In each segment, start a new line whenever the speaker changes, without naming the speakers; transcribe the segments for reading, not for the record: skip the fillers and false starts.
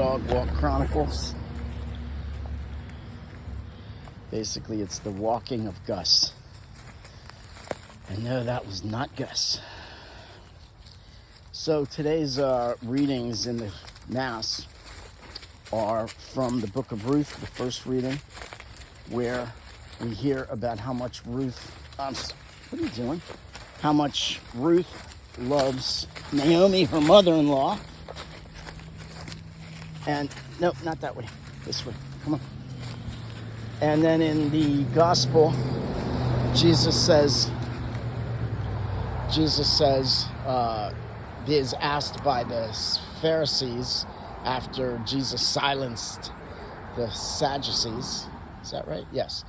Dog Walk Chronicles. Basically, it's the walking of Gus. And no, that was not Gus. So today's readings in the Mass are from the book of Ruth, the first reading, where we hear about how much Ruth, what are you doing? How much Ruth loves Naomi, her mother-in-law. And, no, not that way, this way, come on. And then in the gospel, Jesus says, is asked by the Pharisees after Jesus silenced the Sadducees. Is that right? Yes.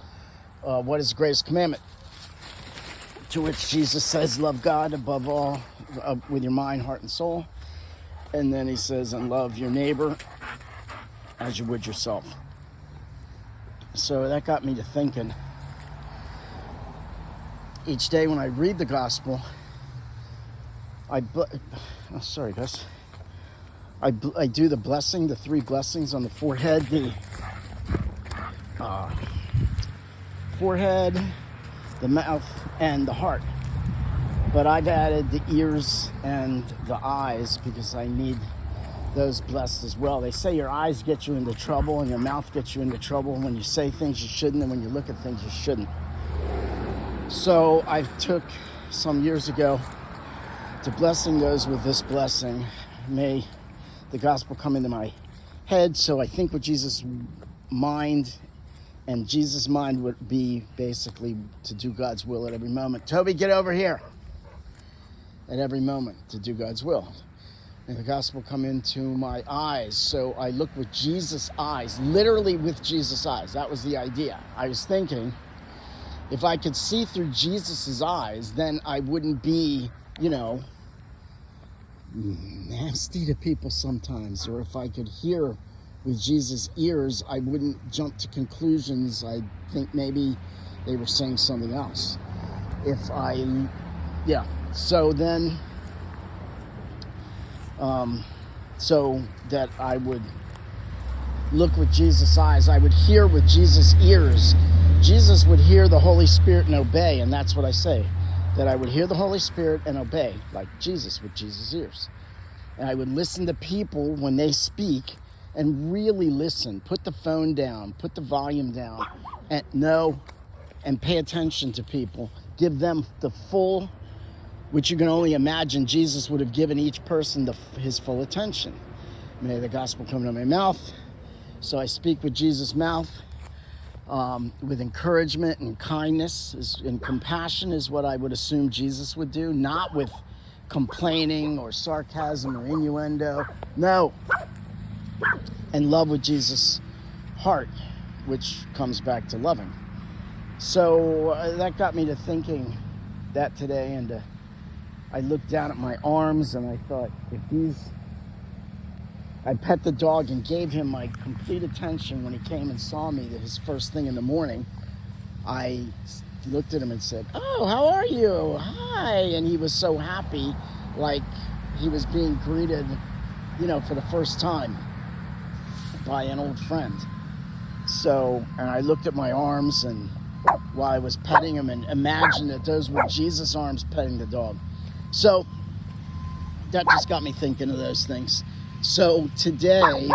What is the greatest commandment? To which Jesus says, love God above all, with your mind, heart, and soul. And then he says, and love your neighbor as you would yourself. So that got me to thinking. Each day when I read the gospel, I do the blessing, the 3 blessings on the forehead, the mouth, and the heart. But I've added the ears and the eyes because I need those blessed as well. They say your eyes get you into trouble and your mouth gets you into trouble when you say things you shouldn't and when you look at things you shouldn't. So I took some years ago to blessing those with this blessing. May the gospel come into my head so I think with Jesus' mind, and Jesus' mind would be basically to do God's will at every moment. Toby, get over here. At every moment to do God's will. And the gospel come into my eyes, so I look with Jesus' eyes, literally with Jesus' eyes. That was the idea. I was thinking, if I could see through Jesus' eyes, then I wouldn't be, nasty to people sometimes. Or if I could hear with Jesus' ears, I wouldn't jump to conclusions. I think maybe they were saying something else. So then, so that I would look with Jesus' eyes, I would hear with Jesus' ears. Jesus would hear the Holy Spirit and obey, and that's what I say, that I would hear the Holy Spirit and obey, like Jesus with Jesus' ears. And I would listen to people when they speak and really listen. Put the phone down, put the volume down, and pay attention to people. Give them the full, which you can only imagine Jesus would have given each person his full attention. May the gospel come to my mouth. So I speak with Jesus' mouth, with encouragement and kindness and compassion is what I would assume Jesus would do, not with complaining or sarcasm or innuendo. No. And love with Jesus' heart, which comes back to loving. So that got me to thinking that today, and I looked down at my arms and I thought, I pet the dog and gave him my complete attention when he came and saw me his first thing in the morning. I looked at him and said, oh, how are you? Hi. And he was so happy, like he was being greeted, for the first time by an old friend. So, and I looked at my arms and while I was petting him and imagined that those were Jesus' arms petting the dog. So that just got me thinking of those things. So today,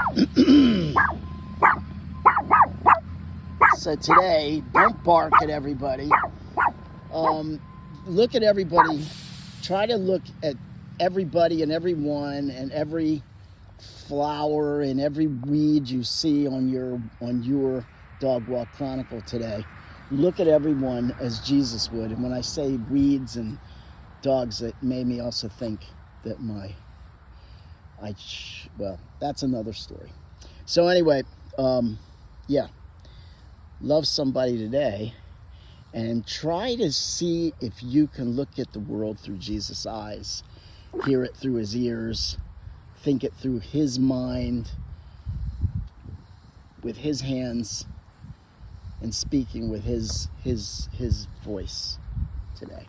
don't bark at everybody. Look at everybody. Try to look at everybody and everyone and every flower and every weed you see on your Dog Walk Chronicle today. Look at everyone as Jesus would. And when I say weeds and dogs, it made me also think that that's another story. So anyway, love somebody today and try to see if you can look at the world through Jesus' eyes, hear it through his ears, think it through his mind, with his hands, and speaking with his voice today.